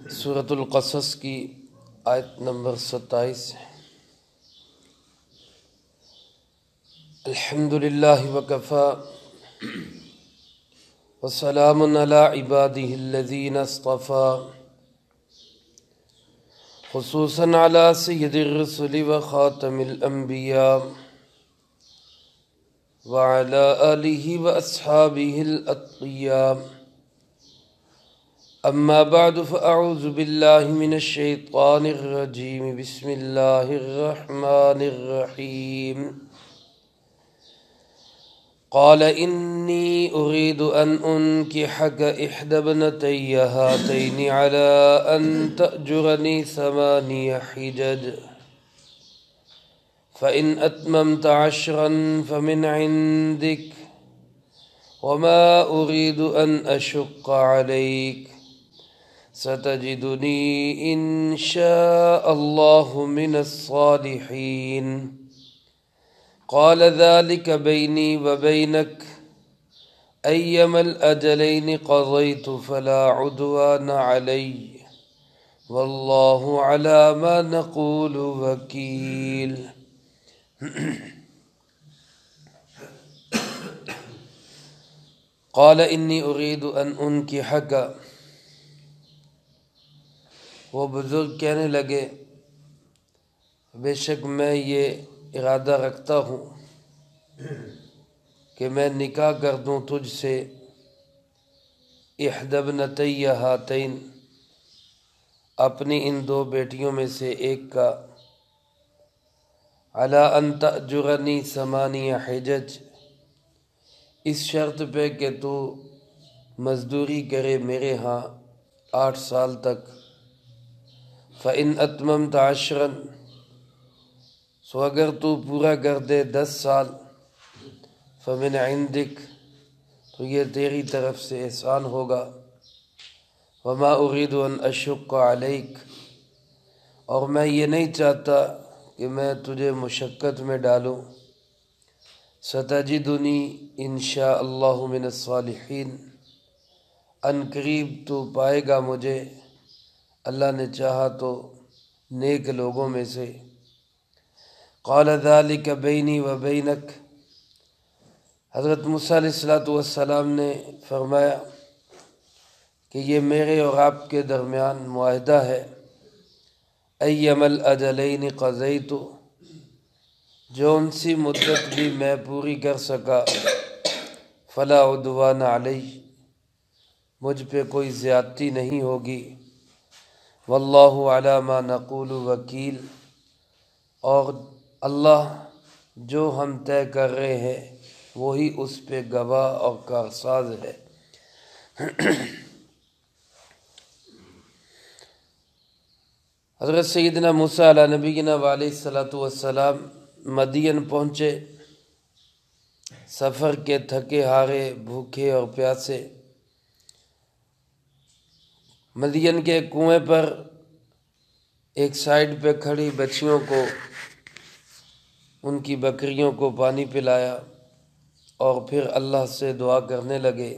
سورۃ القصص کی آیت نمبر 27 الحمدللہ وکفی وسلام علی عبادہ الذین اصطفی خصوصاً علی سید الرسل وخاتم الانبیاء وعلی آلہ واصحابہ الاتقیاء اما بعد فاعوذ باللہ من الشیطان الرجیم بسم اللہ الرحمن الرحیم قال انی اريد ان انکحک احدی ابنتی هاتین علی ان تأجرنی 8 حجج فإن أتممت 10 فمن عندك وما أريد أن أشق عليك ستجدني إن شاء الله من الصالحين قال ذلك بيني وبينك أيما الأجلين قضيت فلا عدوان علي والله على ما نقول وكيل قال انی اريد ان انکحک، وہ بزرگ کہنے لگے بے شک میں یہ ارادہ رکھتا ہوں کہ میں نکاح کر دوں تجھ سے احدی ابنتی ہاتین، اپنی ان 2 بیٹیوں میں سے ایک کا، علی ان تأجرنی 8 حجج، اس شرط پہ کہ تو مزدوری کرے میرے ہاں 8 سال تک، فإن أتممت 10، سو اگر تو پورا کر دے 10 سال، فمن عندک، تو یہ تیری طرف سے احسان ہوگا، وما أريد أن أشق عليك، اور میں یہ نہیں چاہتا کہ میں تجھے مشقت میں ڈالوں، ستجدنی ان شاء اللہ من الصالحین، ان قریب تو پائے گا مجھے اللہ نے چاہا تو نیک لوگوں میں سے۔ قال ذلك بینی و بینک، حضرت موسیٰ علیہ السلام نے فرمایا کہ یہ میرے اور آپ کے درمیان معاہدہ ہے، ایما الاجلین قضیت، جون سی مدت بھی میں پوری کر سکا، فلا عدوان علی، مجھ پہ کوئی زیادتی نہیں ہوگی، واللہ علی ما نقول وکیل، اور اللہ جو ہم طے کر رہے ہیں وہی اس پہ گواہ اور کارساز ہے۔ حضرت سیدنا موسیٰ علیہ نبینا وعلیہ السلام مدین پہنچے، سفر کے تھکے ہارے، بھوکے اور پیاسے۔ مدین کے کنویں پر ایک سائیڈ پہ کھڑی بچیوں کو، ان کی بکریوں کو پانی پلایا، اور پھر اللہ سے دعا کرنے لگے،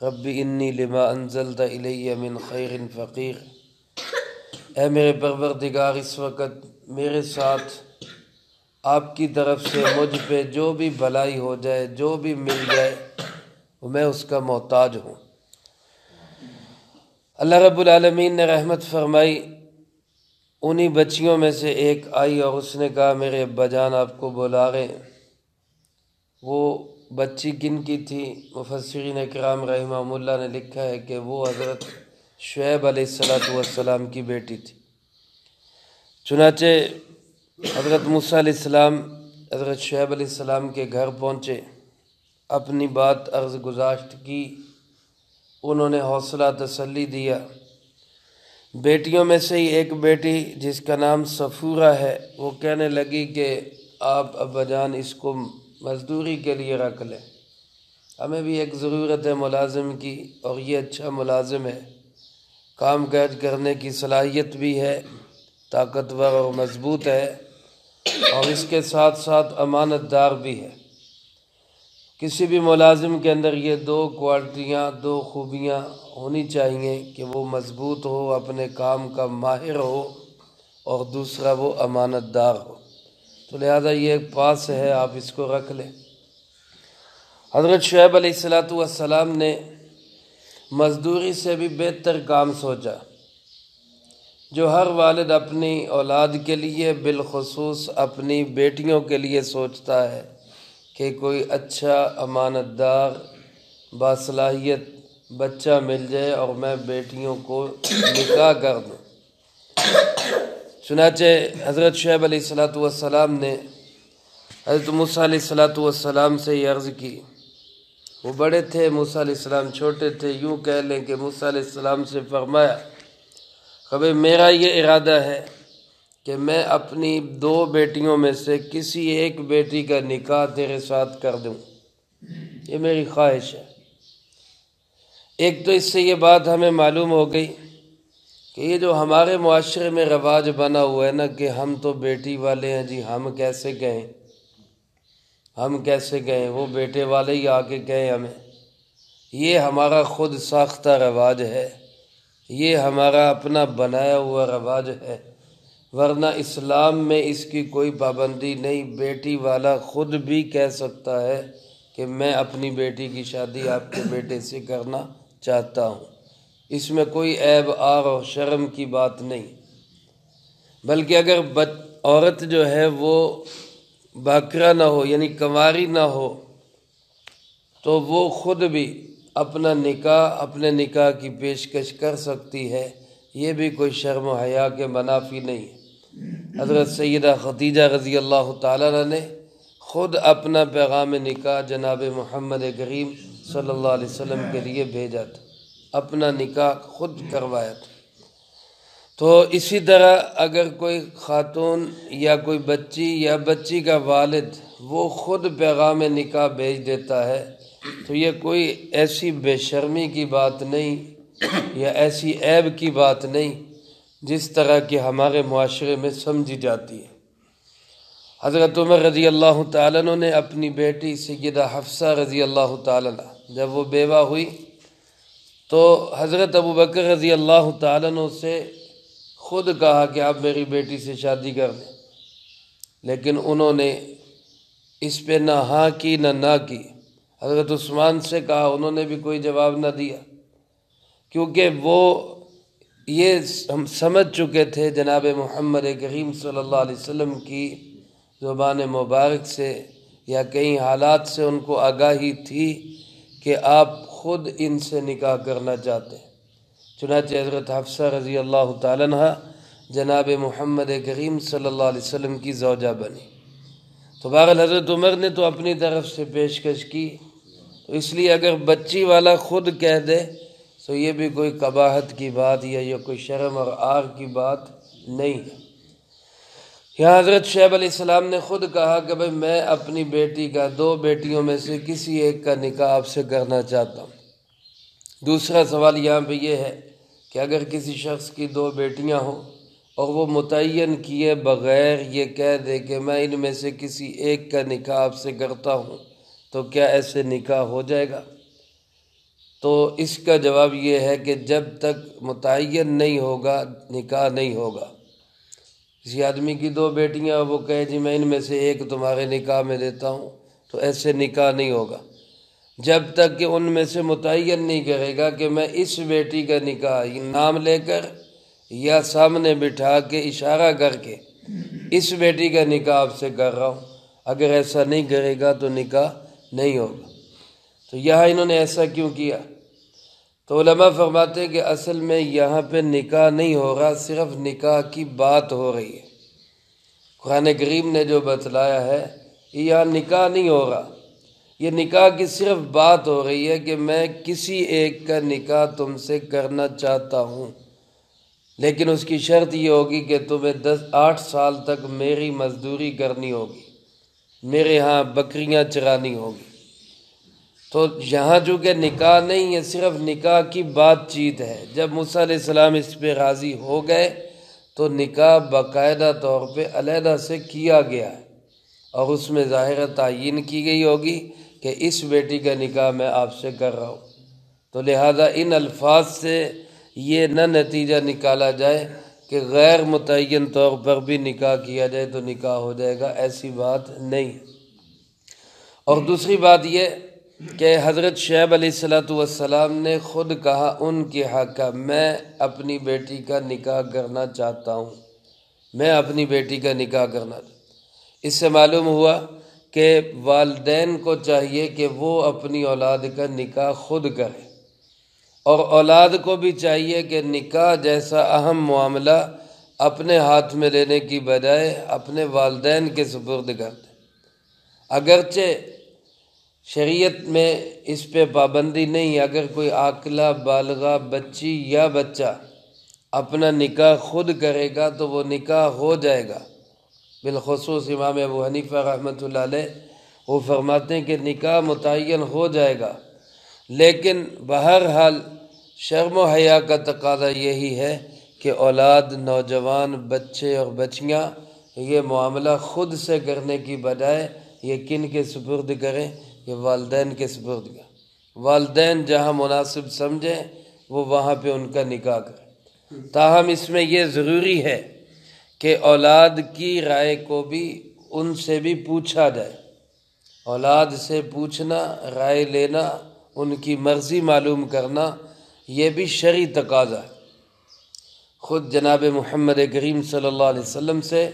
رب انی لما انزلت الی من خیر فقیر، اے میرے پروردگار اس وقت میرے ساتھ آپ کی طرف سے مجھ پہ جو بھی بھلائی ہو جائے، جو بھی مل جائے، میں اس کا محتاج ہوں۔ اللہ رب العالمین نے رحمت فرمائی، انہی بچیوں میں سے ایک آئی اور اس نے کہا میرے ابا جان آپ کو بلا رہے ہیں۔ وہ بچی کن کی تھی؟ مفسرین کرام رحمہم اللہ نے لکھا ہے کہ وہ حضرت شعیب علیہ السلام کی بیٹی تھی۔ چنانچہ حضرت موسیٰ علیہ السلام حضرت شعیب علیہ السلام کے گھر پہنچے، اپنی بات عرض گزاشت کی، انہوں نے حوصلہ تسلی دیا۔ بیٹیوں میں سے ہی ایک بیٹی جس کا نام صفورہ ہے، وہ کہنے لگی کہ آپ ابا جان اس کو مزدوری کے لیے رکھ لیں، ہمیں بھی ایک ضرورت ہے ملازم کی، اور یہ اچھا ملازم ہے، کام کاج کرنے کی صلاحیت بھی ہے، طاقتور اور مضبوط ہے، اور اس کے ساتھ ساتھ امانت دار بھی ہے۔ کسی بھی ملازم کے اندر یہ دو کوالٹیاں، دو خوبیاں ہونی چاہیے کہ وہ مضبوط ہو، اپنے کام کا ماہر ہو، اور دوسرا وہ امانت دار ہو۔ تو لہٰذا یہ ایک پاس ہے، آپ اس کو رکھ لیں۔ حضرت شعیب علیہ السلام نے مزدوری سے بھی بہتر کام سوچا، جو ہر والد اپنی اولاد کے لیے، بالخصوص اپنی بیٹیوں کے لیے سوچتا ہے کہ کوئی اچھا امانت دار باصلاحیت بچہ مل جائے اور میں بیٹیوں کو نکاح کر دوں۔ چنانچہ حضرت شعیب علیہ السلام نے حضرت موسیٰ علیہ السلام سے یہ عرض کی۔ وہ بڑے تھے، موسیٰ علیہ السلام چھوٹے تھے، یوں کہہ لیں کہ موسیٰ علیہ السلام سے فرمایا کہ بھئی میرا یہ ارادہ ہے کہ میں اپنی دو بیٹیوں میں سے کسی ایک بیٹی کا نکاح تیرے ساتھ کر دوں، یہ میری خواہش ہے۔ ایک تو اس سے یہ بات ہمیں معلوم ہو گئی کہ یہ جو ہمارے معاشرے میں رواج بنا ہوا ہے نا کہ ہم تو بیٹی والے ہیں جی، ہم کیسے کہیں، وہ بیٹے والے ہی آ کے کہیں ہمیں، یہ ہمارا خود ساختہ رواج ہے، یہ ہمارا اپنا بنایا ہوا رواج ہے، ورنہ اسلام میں اس کی کوئی پابندی نہیں۔ بیٹی والا خود بھی کہہ سکتا ہے کہ میں اپنی بیٹی کی شادی آپ کے بیٹے سے کرنا چاہتا ہوں، اس میں کوئی عیب آر اور شرم کی بات نہیں۔ بلکہ اگر عورت جو ہے وہ باکرہ نہ ہو، یعنی کنواری نہ ہو، تو وہ خود بھی اپنے نکاح کی پیشکش کر سکتی ہے، یہ بھی کوئی شرم و حیا کے منافی نہیں ہے۔ حضرت سیدہ خدیجہ رضی اللہ تعالیٰ عنہ نے خود اپنا پیغام نکاح جناب محمد کریم صلی اللہ علیہ وسلم کے لیے بھیجا تھا، اپنا نکاح خود کروایا تھا۔ تو اسی طرح اگر کوئی خاتون یا کوئی بچی یا بچی کا والد وہ خود پیغام نکاح بھیج دیتا ہے تو یہ کوئی ایسی بے شرمی کی بات نہیں یا ایسی عیب کی بات نہیں جس طرح کہ ہمارے معاشرے میں سمجھی جاتی ہے۔ حضرت عمر رضی اللہ تعالیٰ عنہ نے اپنی بیٹی سیدہ حفصہ رضی اللہ تعالیٰ عنہ جب وہ بیوہ ہوئی تو حضرت ابوبکر رضی اللہ تعالیٰ عنہ سے خود کہا کہ آپ میری بیٹی سے شادی کر لیں، لیکن انہوں نے اس پہ نہ ہاں کی نہ کی۔ حضرت عثمان سے کہا، انہوں نے بھی کوئی جواب نہ دیا، کیونکہ وہ یہ ہم سمجھ چکے تھے جناب محمد کریم صلی اللہ علیہ وسلم کی زبان مبارک سے یا کئی حالات سے ان کو آگاہی تھی کہ آپ خود ان سے نکاح کرنا چاہتے ہیں۔ چنانچہ حضرت حفصہ رضی اللہ تعالیٰ عنہ جناب محمد کریم صلی اللہ علیہ وسلم کی زوجہ بنی۔ تو بہرحال حضرت عمر نے تو اپنی طرف سے پیشکش کی، تو اس لیے اگر بچی والا خود کہہ دے تو یہ بھی کوئی قباحت کی بات یا یہ کوئی شرم اور عار کی بات نہیں ہے۔ یہاں حضرت شعیب علیہ السلام نے خود کہا کہ بھئی میں اپنی بیٹی کا دو بیٹیوں میں سے کسی ایک کا نکاح آپ سے کرنا چاہتا ہوں۔ دوسرا سوال یہاں پہ یہ ہے کہ اگر کسی شخص کی دو بیٹیاں ہوں اور وہ متعین کیے بغیر یہ کہہ دے کہ میں ان میں سے کسی ایک کا نکاح آپ سے کرتا ہوں تو کیا ایسے نکاح ہو جائے گا؟ تو اس کا جواب یہ ہے کہ جب تک متعین نہیں ہوگا نکاح نہیں ہوگا۔ کسی آدمی کی دو بیٹیاں وہ کہے جی میں ان میں سے ایک تمہارے نکاح میں دیتا ہوں تو ایسے نکاح نہیں ہوگا جب تک کہ ان میں سے متعین نہیں کرے گا کہ میں اس بیٹی کا نکاح نام لے کر یا سامنے بٹھا کے اشارہ کر کے اس بیٹی کا نکاح آپ سے کر رہا ہوں۔ اگر ایسا نہیں کرے گا تو نکاح نہیں ہوگا۔ تو یہاں انہوں نے ایسا کیوں کیا؟ تو علماء فرماتے ہیں کہ اصل میں یہاں پہ نکاح نہیں ہو رہا، صرف نکاح کی بات ہو رہی ہے۔ قرآن کریم نے جو بتلایا ہے یہاں نکاح نہیں ہو رہا، یہ نکاح کی صرف بات ہو رہی ہے کہ میں کسی ایک کا نکاح تم سے کرنا چاہتا ہوں، لیکن اس کی شرط یہ ہوگی کہ تمہیں 8 سال تک میری مزدوری کرنی ہوگی، میرے ہاں بکریاں چرانی ہوگی۔ تو یہاں چونکہ نکاح نہیں ہے، صرف نکاح کی بات چیت ہے۔ جب موسیٰ علیہ السلام اس پہ راضی ہو گئے تو نکاح باقاعدہ طور پہ علیحدہ سے کیا گیا ہے اور اس میں ظاہر تعیین کی گئی ہوگی کہ اس بیٹی کا نکاح میں آپ سے کر رہا ہوں، تو لہذا ان الفاظ سے یہ نہ نتیجہ نکالا جائے کہ غیر متعین طور پر بھی نکاح کیا جائے تو نکاح ہو جائے گا، ایسی بات نہیں ہے۔ اور دوسری بات یہ کہ حضرت شعیب علیہ السلام نے خود کہا ان کے حق میں اپنی بیٹی کا نکاح کرنا چاہتا ہوں، میں اپنی بیٹی کا نکاح کرنا چاہتا ہوں۔ اس سے معلوم ہوا کہ والدین کو چاہیے کہ وہ اپنی اولاد کا نکاح خود کرے، اور اولاد کو بھی چاہیے کہ نکاح جیسا اہم معاملہ اپنے ہاتھ میں لینے کی بجائے اپنے والدین کے سپرد کر دے۔ اگرچہ شریعت میں اس پہ پابندی نہیں، اگر کوئی عاقلہ بالغہ بچی یا بچہ اپنا نکاح خود کرے گا تو وہ نکاح ہو جائے گا۔ بالخصوص امام ابو حنیفہ رحمۃ اللہ علیہ وہ فرماتے ہیں کہ نکاح متعین ہو جائے گا، لیکن بہرحال شرم و حیا کا تقاضا یہی ہے کہ اولاد، نوجوان بچے اور بچیاں یہ معاملہ خود سے کرنے کی بجائے یہ کن کے سپرد کریں؟ یہ والدین کے سپرد کریں۔ والدین جہاں مناسب سمجھیں وہ وہاں پہ ان کا نکاح کریں۔ تاہم اس میں یہ ضروری ہے کہ اولاد کی رائے کو بھی ان سے بھی پوچھا جائے۔ اولاد سے پوچھنا، رائے لینا، ان کی مرضی معلوم کرنا یہ بھی شرعی تقاضا ہے۔ خود جناب محمد کریم صلی اللہ علیہ وسلم سے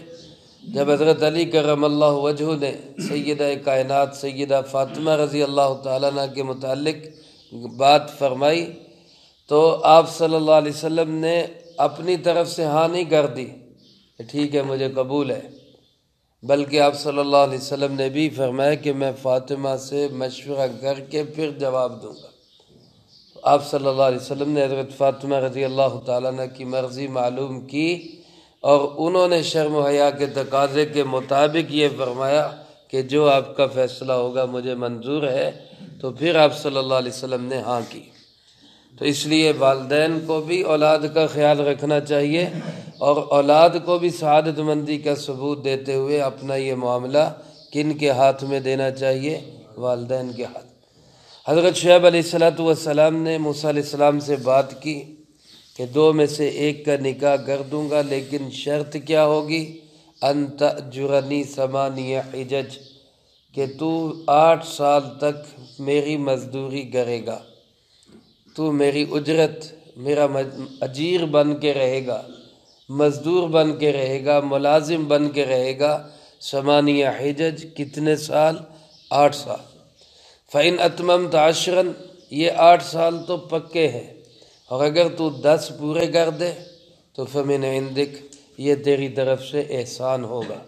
جب حضرت علی کرم اللہ وجہہ نے سیدہ کائنات سیدہ فاطمہ رضی اللہ تعالیٰ عنہ کے متعلق بات فرمائی تو آپ صلی اللہ علیہ وسلم نے اپنی طرف سے ہاں نہیں کر دی کہ ٹھیک ہے مجھے قبول ہے، بلکہ آپ صلی اللہ علیہ وسلم نے بھی فرمایا کہ میں فاطمہ سے مشورہ کر کے پھر جواب دوں گا۔ آپ صلی اللہ علیہ وسلم نے حضرت فاطمہ رضی اللہ تعالیٰ عنہ کی مرضی معلوم کی اور انہوں نے شرم و حیا کے تقاضے کے مطابق یہ فرمایا کہ جو آپ کا فیصلہ ہوگا مجھے منظور ہے، تو پھر آپ صلی اللہ علیہ وسلم نے ہاں کی۔ تو اس لیے والدین کو بھی اولاد کا خیال رکھنا چاہیے اور اولاد کو بھی سعادت مندی کا ثبوت دیتے ہوئے اپنا یہ معاملہ کن کے ہاتھ میں دینا چاہیے؟ والدین کے ہاتھ۔ حضرت شعیب علیہ السلام نے موسیٰ علیہ السلام سے بات کی کہ دو میں سے ایک کا نکاح کر دوں گا، لیکن شرط کیا ہوگی؟ ان تأجرنی 8 حجج، کہ تو 8 سال تک میری مزدوری کرے گا، تو میری اجرت، میرا اجیر بن کے رہے گا، مزدور بن کے رہے گا، ملازم بن کے رہے گا 8 حجج، کتنے سال؟ 8 سال۔ فَإِنْ أَتْمَمْتَ 10، یہ 8 سال تو پکے ہیں، اور اگر تو 10 پورے کر دے تو فَمِنْ عِنْدِكَ، یہ تیری طرف سے احسان ہوگا۔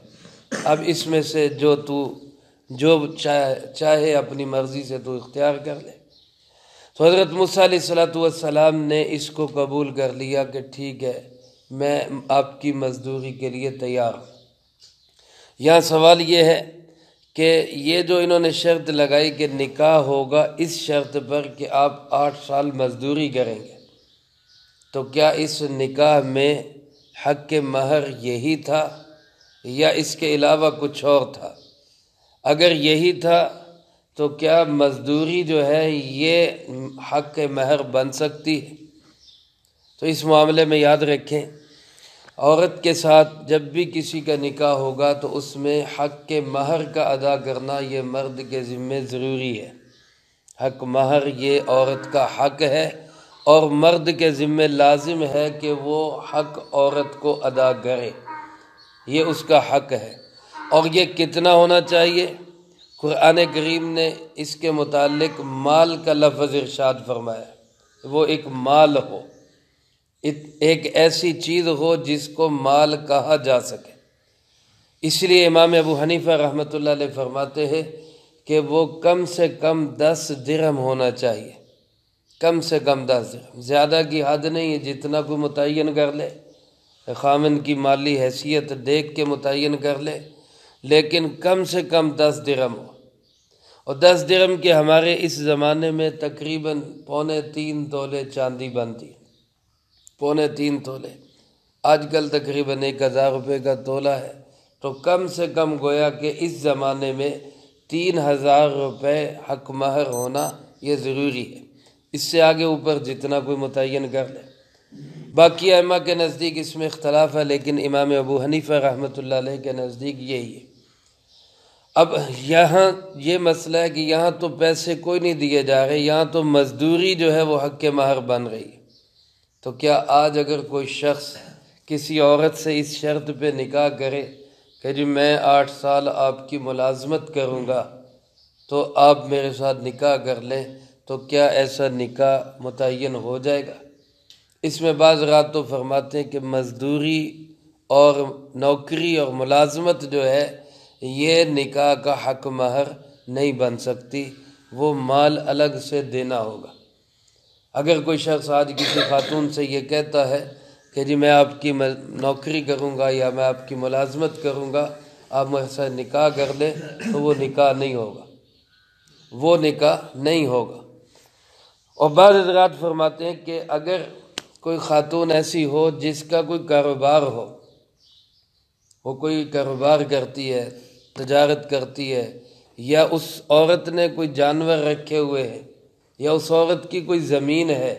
اب اس میں سے جو چاہے اپنی مرضی سے تو اختیار کر لے۔ تو حضرت موسیٰ علیہ السلام نے اس کو قبول کر لیا کہ ٹھیک ہے میں آپ کی مزدوری کے لیے تیار ہوں۔ یہاں سوال یہ ہے کہ یہ جو انہوں نے شرط لگائی کہ نکاح ہوگا اس شرط پر کہ آپ 8 سال مزدوری کریں گے، تو کیا اس نکاح میں حق مہر یہی تھا یا اس کے علاوہ کچھ اور تھا؟ اگر یہی تھا تو کیا مزدوری جو ہے یہ حق مہر بن سکتی ہے؟ تو اس معاملے میں یاد رکھیں، عورت کے ساتھ جب بھی کسی کا نکاح ہوگا تو اس میں حق مہر کا ادا کرنا یہ مرد کے ذمہ ضروری ہے۔ حق مہر یہ عورت کا حق ہے اور مرد کے ذمہ لازم ہے کہ وہ حق عورت کو ادا کرے، یہ اس کا حق ہے۔ اور یہ کتنا ہونا چاہیے؟ قرآن کریم نے اس کے متعلق مال کا لفظ ارشاد فرمایا، وہ ایک مال ہو، ایک ایسی چیز ہو جس کو مال کہا جا سکے۔ اس لیے امام ابو حنیفہ رحمۃ اللہ علیہ فرماتے ہیں کہ وہ کم سے کم 10 درہم ہونا چاہیے، کم سے کم 10 درہم، زیادہ کی حد نہیں ہے، جتنا کوئی متعین کر لے، خامن کی مالی حیثیت دیکھ کے متعین کر لے، لیکن کم سے کم 10 درہم ہو۔ اور 10 درہم کے ہمارے اس زمانے میں تقریباً 3.25 تولے چاندی بنتی، 3.25 تولے، آج کل تقریباً 1000 روپے کا تولہ ہے، تو کم سے کم گویا کہ اس زمانے میں 3,000 روپے حق مہر ہونا یہ ضروری ہے۔ اس سے آگے اوپر جتنا کوئی متعین کر لے۔ باقی ائمہ کے نزدیک اس میں اختلاف ہے، لیکن امام ابو حنیفہ رحمۃ اللہ علیہ کے نزدیک یہی ہے۔ اب یہاں یہ مسئلہ ہے کہ یہاں تو پیسے کوئی نہیں دیے جا رہے، یہاں تو مزدوری جو ہے وہ حق مہر بن رہی ہے۔ تو کیا آج اگر کوئی شخص کسی عورت سے اس شرط پہ نکاح کرے کہ جی میں 8 سال آپ کی ملازمت کروں گا تو آپ میرے ساتھ نکاح کر لیں، تو کیا ایسا نکاح متعین ہو جائے گا؟ اس میں بعض حضرات تو فرماتے ہیں کہ مزدوری اور نوکری اور ملازمت جو ہے یہ نکاح کا حق مہر نہیں بن سکتی، وہ مال الگ سے دینا ہوگا۔ اگر کوئی شخص آج کسی خاتون سے یہ کہتا ہے کہ جی میں آپ کی نوکری کروں گا یا میں آپ کی ملازمت کروں گا، آپ مجھ سے نکاح کر لیں، تو وہ نکاح نہیں ہوگا، وہ نکاح نہیں ہوگا۔ اور بعض حضرات فرماتے ہیں کہ اگر کوئی خاتون ایسی ہو جس کا کوئی کاروبار ہو، وہ کوئی کاروبار کرتی ہے، تجارت کرتی ہے، یا اس عورت نے کوئی جانور رکھے ہوئے ہیں، یا اس عورت کی کوئی زمین ہے،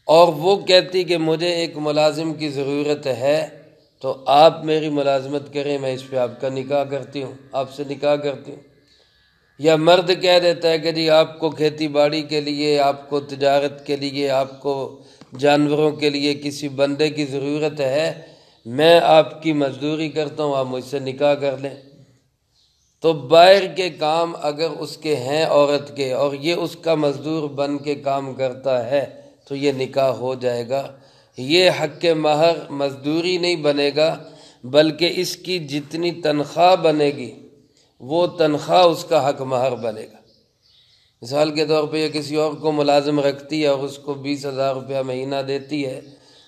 اور وہ کہتی کہ مجھے ایک ملازم کی ضرورت ہے، تو آپ میری ملازمت کریں، میں اس پہ آپ کا نکاح کرتی ہوں، آپ سے نکاح کرتی ہوں۔ یا مرد کہہ دیتا ہے کہ جی آپ کو کھیتی باڑی کے لیے، آپ کو تجارت کے لیے، آپ کو جانوروں کے لیے کسی بندے کی ضرورت ہے، میں آپ کی مزدوری کرتا ہوں، آپ مجھ سے نکاح کر لیں۔ تو باہر کے کام اگر اس کے ہیں عورت کے، اور یہ اس کا مزدور بن کے کام کرتا ہے، تو یہ نکاح ہو جائے گا۔ یہ حق مہر مزدوری نہیں بنے گا، بلکہ اس کی جتنی تنخواہ بنے گی وہ تنخواہ اس کا حق مہر بنے گا۔ مثال کے طور پہ یہ کسی اور کو ملازم رکھتی ہے اور اس کو 20,000 روپیہ مہینہ دیتی ہے،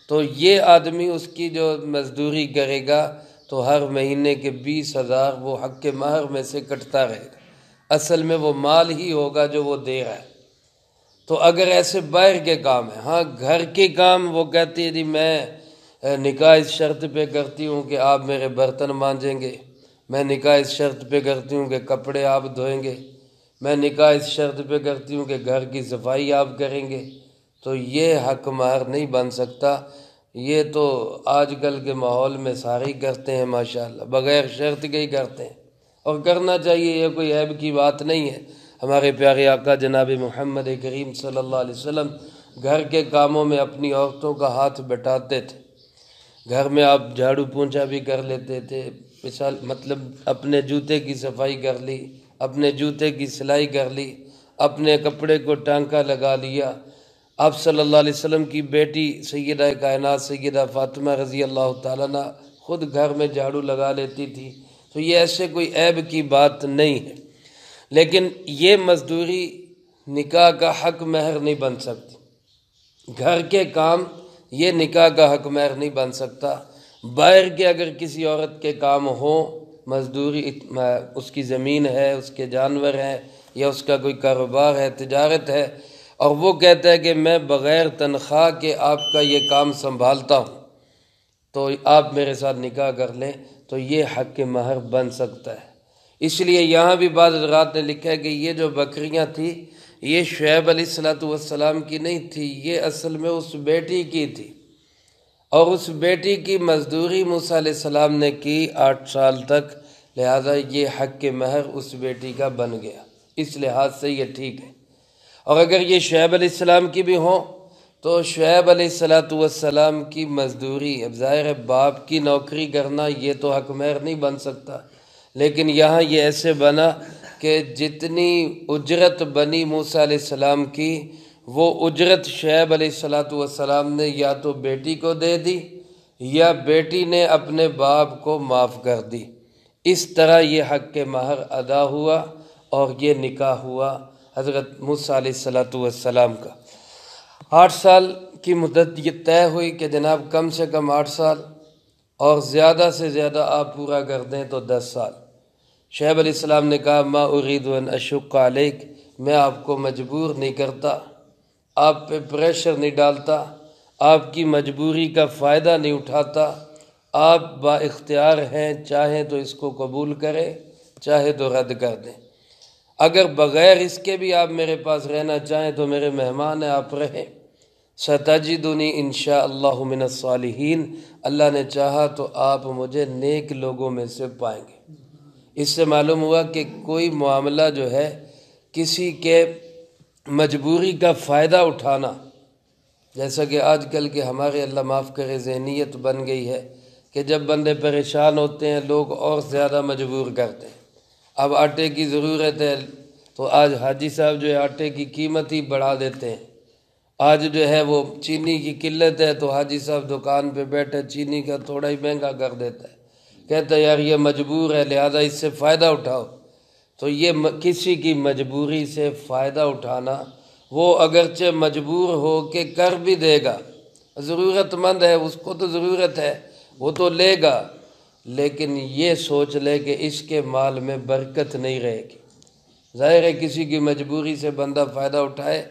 تو یہ آدمی اس کی جو مزدوری کرے گا تو ہر مہینے کے 20,000 وہ حق مہر میں سے کٹتا رہے گا، اصل میں وہ مال ہی ہوگا جو وہ دے رہا ہے۔ تو اگر ایسے باہر کے کام ہیں، ہاں گھر کے کام وہ کہتی ہے جی میں نکاح اس شرط پہ کرتی ہوں کہ آپ میرے برتن مانجیں گے، میں نکاح اس شرط پہ کرتی ہوں کہ کپڑے آپ دھوئیں گے، میں نکاح اس شرط پہ کرتی ہوں کہ گھر کی صفائی آپ کریں گے، تو یہ حق مہر نہیں بن سکتا۔ یہ تو آج کل کے ماحول میں سارے ہی کرتے ہیں ماشاءاللہ، بغیر شرط کے ہی کرتے ہیں، اور کرنا چاہیے، یہ کوئی عیب کی بات نہیں ہے۔ ہمارے پیارے آقا جناب محمد کریم صلی اللہ علیہ وسلم گھر کے کاموں میں اپنی عورتوں کا ہاتھ بٹاتے تھے۔ گھر میں آپ جھاڑو پونچھا بھی کر لیتے تھے، مطلب اپنے جوتے کی صفائی کر لی، اپنے جوتے کی سلائی کر لی، اپنے کپڑے کو ٹانکا لگا لیا۔ آپ صلی اللہ علیہ وسلم کی بیٹی سیدہ کائنات سیدہ فاطمہ رضی اللہ تعالیٰ عنہ خود گھر میں جھاڑو لگا لیتی تھی، تو یہ ایسے کوئی عیب کی بات نہیں ہے۔ لیکن یہ مزدوری نکاح کا حق مہر نہیں بن سکتی، گھر کے کام یہ نکاح کا حق مہر نہیں بن سکتا۔ باہر کے اگر کسی عورت کے کام ہوں، مزدوری، اس کی زمین ہے، اس کے جانور ہیں، یا اس کا کوئی کاروبار ہے، تجارت ہے، اور وہ کہتا ہے کہ میں بغیر تنخواہ کے آپ کا یہ کام سنبھالتا ہوں، تو آپ میرے ساتھ نکاح کر لیں، تو یہ حق مہر بن سکتا ہے۔ اس لیے یہاں بھی بعض حضرات نے لکھا ہے کہ یہ جو بکریاں تھی یہ شعیب علیہ السلام کی نہیں تھی، یہ اصل میں اس بیٹی کی تھی، اور اس بیٹی کی مزدوری موسیٰ علیہ السلام نے کی 8 سال تک، لہذا یہ حق مہر اس بیٹی کا بن گیا، اس لحاظ سے یہ ٹھیک ہے۔ اور اگر یہ شعیب علیہ السلام کی بھی ہوں تو شعیب علیہ السلام کی مزدوری، اب ظاہر ہے باپ کی نوکری کرنا یہ تو حق مہر نہیں بن سکتا، لیکن یہاں یہ ایسے بنا کہ جتنی اجرت بنی موسیٰ علیہ السلام کی، وہ اجرت شعیب علیہ السلام نے یا تو بیٹی کو دے دی یا بیٹی نے اپنے باپ کو معاف کر دی۔ اس طرح یہ حق مہر ادا ہوا اور یہ نکاح ہوا حضرت موسیٰ علیہ السلام کا۔ 8 سال کی مدت یہ طے ہوئی کہ جناب کم سے کم 8 سال، اور زیادہ سے زیادہ آپ پورا کر دیں تو 10 سال۔ شعیب علیہ السلام نے کہا ما ارید ان اشق علیک، میں آپ کو مجبور نہیں کرتا، آپ پہ پریشر نہیں ڈالتا، آپ کی مجبوری کا فائدہ نہیں اٹھاتا، آپ با اختیار ہیں، چاہیں تو اس کو قبول کریں، چاہے تو رد کر دیں۔ اگر بغیر اس کے بھی آپ میرے پاس رہنا چاہیں تو میرے مہمان ہیں، آپ رہیں۔ ستجدنی انشاءاللہ من الصالحین، اللہ نے چاہا تو آپ مجھے نیک لوگوں میں سے پائیں گے۔ اس سے معلوم ہوا کہ کوئی معاملہ جو ہے کسی کے مجبوری کا فائدہ اٹھانا، جیسا کہ آج کل کے ہمارے اللہ معاف کرے ذہنیت بن گئی ہے کہ جب بندے پریشان ہوتے ہیں لوگ اور زیادہ مجبور کرتے ہیں۔ اب آٹے کی ضرورت ہے تو آج حاجی صاحب جو ہے آٹے کی قیمت ہی بڑھا دیتے ہیں۔ آج جو ہے وہ چینی کی قلت ہے تو حاجی صاحب دکان پہ بیٹھے چینی کا تھوڑا ہی مہنگا کر دیتا ہے، کہتا ہے یار یہ مجبور ہے لہذا اس سے فائدہ اٹھاؤ۔ تو یہ کسی کی مجبوری سے فائدہ اٹھانا، وہ اگرچہ مجبور ہو کہ کر بھی دے گا، ضرورت مند ہے اس کو تو ضرورت ہے وہ تو لے گا، لیکن یہ سوچ لے کہ اس کے مال میں برکت نہیں رہے گی۔ ظاہر ہے کسی کی مجبوری سے بندہ فائدہ اٹھائے،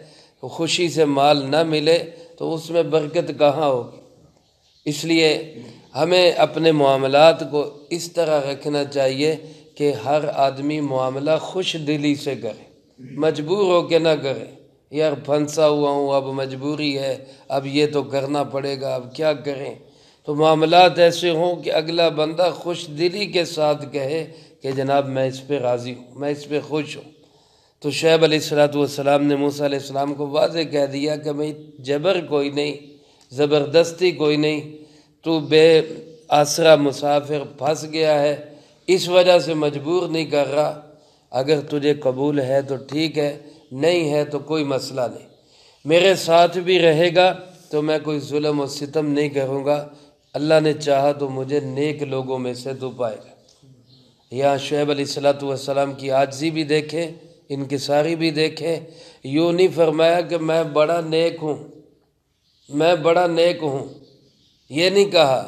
خوشی سے مال نہ ملے تو اس میں برکت کہاں ہوگی۔ اس لیے ہمیں اپنے معاملات کو اس طرح رکھنا چاہیے کہ ہر آدمی معاملہ خوش دلی سے کرے، مجبور ہو کے نہ کرے، یار پھنسا ہوا ہوں اب مجبوری ہے اب یہ تو کرنا پڑے گا اب کیا کریں۔ تو معاملات ایسے ہوں کہ اگلا بندہ خوش دلی کے ساتھ کہے کہ جناب میں اس پہ راضی ہوں، میں اس پہ خوش ہوں۔ تو شعیب علیہ السلام نے موسیٰ علیہ السلام کو واضح کہہ دیا کہ میں جبر کوئی نہیں، زبردستی کوئی نہیں، تو بے آسرا مسافر پھنس گیا ہے اس وجہ سے مجبور نہیں کر رہا، اگر تجھے قبول ہے تو ٹھیک ہے، نہیں ہے تو کوئی مسئلہ نہیں، میرے ساتھ بھی رہے گا تو میں کوئی ظلم و ستم نہیں کروں گا، اللہ نے چاہا تو مجھے نیک لوگوں میں سے تو پائے گا۔ یہاں شعیب علیہ السلام کی عاجزی بھی دیکھیں، انکساری بھی دیکھیں، یوں نہیں فرمایا کہ میں بڑا نیک ہوں، میں بڑا نیک ہوں، یہ نہیں کہا،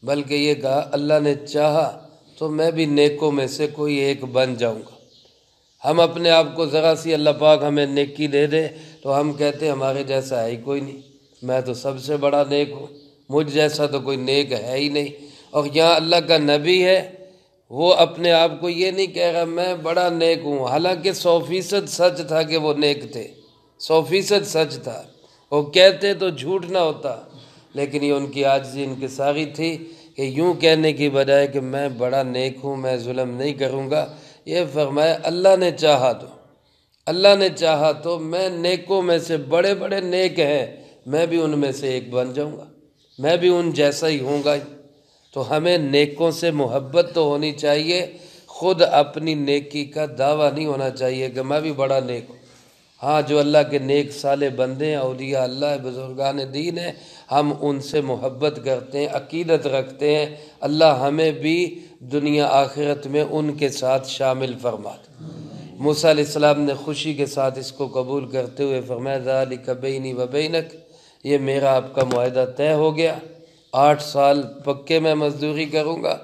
بلکہ یہ کہا اللہ نے چاہا تو میں بھی نیکوں میں سے کوئی ایک بن جاؤں گا۔ ہم اپنے آپ کو ذرا سی اللہ پاک ہمیں نیکی دے دے تو ہم کہتے ہیں ہمارے جیسا ہے ہی کوئی نہیں، میں تو سب سے بڑا نیک ہوں، مجھ جیسا تو کوئی نیک ہے ہی نہیں۔ اور یہاں اللہ کا نبی ہے، وہ اپنے آپ کو یہ نہیں کہہ رہا میں بڑا نیک ہوں، حالانکہ 100% سچ تھا کہ وہ نیک تھے، 100% سچ تھا، وہ کہتے تو جھوٹ نہ ہوتا، لیکن یہ ان کی عاجزی انکساری تھی کہ یوں کہنے کی بجائے کہ میں بڑا نیک ہوں میں ظلم نہیں کروں گا، یہ فرمایا اللہ نے چاہا تو، اللہ نے چاہا تو میں نیکوں میں سے بڑے بڑے نیک ہیں میں بھی ان میں سے ایک بن جاؤں گا، میں بھی ان جیسا ہی ہوں گا۔ تو ہمیں نیکوں سے محبت تو ہونی چاہیے، خود اپنی نیکی کا دعویٰ نہیں ہونا چاہیے کہ میں بھی بڑا نیک ہوں۔ ہاں جو اللہ کے نیک صالح بندے ہیں، اولیاء اللہ بزرگان دین ہیں، ہم ان سے محبت کرتے ہیں، عقیدت رکھتے ہیں، اللہ ہمیں بھی دنیا آخرت میں ان کے ساتھ شامل فرما دے۔ موسیٰ علیہ السلام نے خوشی کے ساتھ اس کو قبول کرتے ہوئے فرمایا ذالک بینی و بینک، یہ میرا آپ کا معاہدہ طے ہو گیا، 8 سال پکے میں مزدوری کروں گا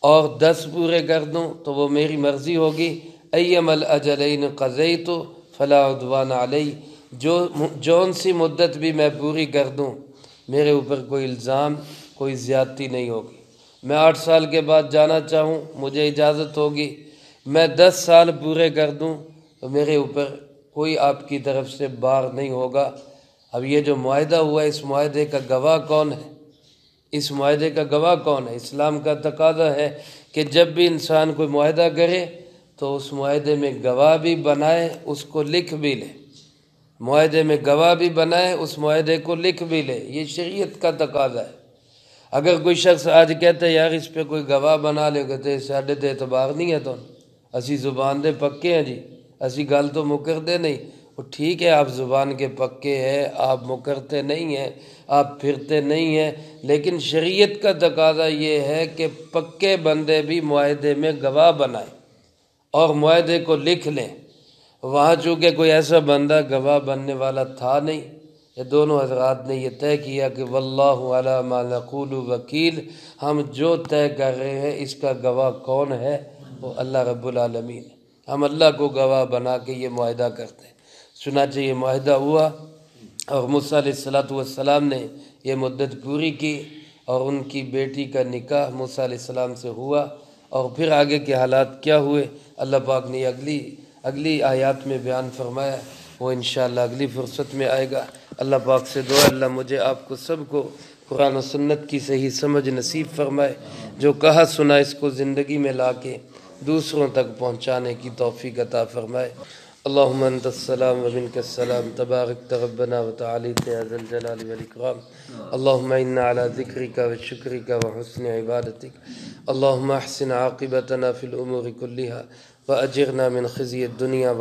اور 10 پورے کر دوں تو وہ میری مرضی ہوگی، ایم الاجلین قضیت فلا عدوان علی، جون سی مدت بھی میں پوری کر دوں میرے اوپر کوئی الزام کوئی زیادتی نہیں ہوگی، میں 8 سال کے بعد جانا چاہوں مجھے اجازت ہوگی، میں 10 سال پورے کر دوں تو میرے اوپر کوئی آپ کی طرف سے بار نہیں ہوگا۔ اب یہ جو معاہدہ ہوا اس معاہدے کا گواہ کون ہے؟ اس معاہدے کا گواہ کون ہے؟ اسلام کا تقاضا ہے کہ جب بھی انسان کوئی معاہدہ کرے تو اس معاہدے میں گواہ بھی بنائے، اس کو لکھ بھی لے، معاہدے میں گواہ بھی بنائے، اس معاہدے کو لکھ بھی لے، یہ شریعت کا تقاضا ہے۔ اگر کوئی شخص آج کہتا ہے یار اس پہ کوئی گواہ بنا لے، کہتے ساڈے تے اعتبار نہیں ہے تو اسی زبان دے پکے ہیں جی، اسی گل تو مکردے نہیں، وہ ٹھیک ہے آپ زبان کے پکے ہیں، آپ مکرتے نہیں ہیں، آپ پھرتے نہیں ہیں، لیکن شریعت کا تقاضا یہ ہے کہ پکے بندے بھی معاہدے میں گواہ بنائیں اور معاہدے کو لکھ لیں۔ وہاں چونکہ کوئی ایسا بندہ گواہ بننے والا تھا نہیں، یہ دونوں حضرات نے یہ طے کیا کہ واللہ علی ما نقول وکیل، ہم جو طے کر رہے ہیں اس کا گواہ کون ہے؟ وہ اللہ رب العالمین ہے، ہم اللہ کو گواہ بنا کے یہ معاہدہ کرتے ہیں۔ چنانچہ یہ معاہدہ ہوا اور موسیٰ علیہ السلام نے یہ مدت پوری کی اور ان کی بیٹی کا نکاح موسیٰ علیہ السلام سے ہوا، اور پھر آگے کے حالات کیا ہوئے اللہ پاک نے اگلی اگلی آیات میں بیان فرمایا وہ انشاءاللہ اگلی فرصت میں آئے گا۔ اللہ پاک سے دعا اللہ مجھے آپ کو سب کو قرآن و سنت کی صحیح سمجھ نصیب فرمائے، جو کہا سنا اس کو زندگی میں لا کے دوسروں تک پہنچانے کی توفیق عطا فرمائے۔ اللہم انت السلام و منک السلام تبارک ربنا و تعالیت یا ذا الجلال والاکرام۔ اللہم انا علی ذکرک و شکرک و حسن عبادتک۔ اللہم احسن عاقبتنا فی الامور کلها واجرنا من خزی الدنیا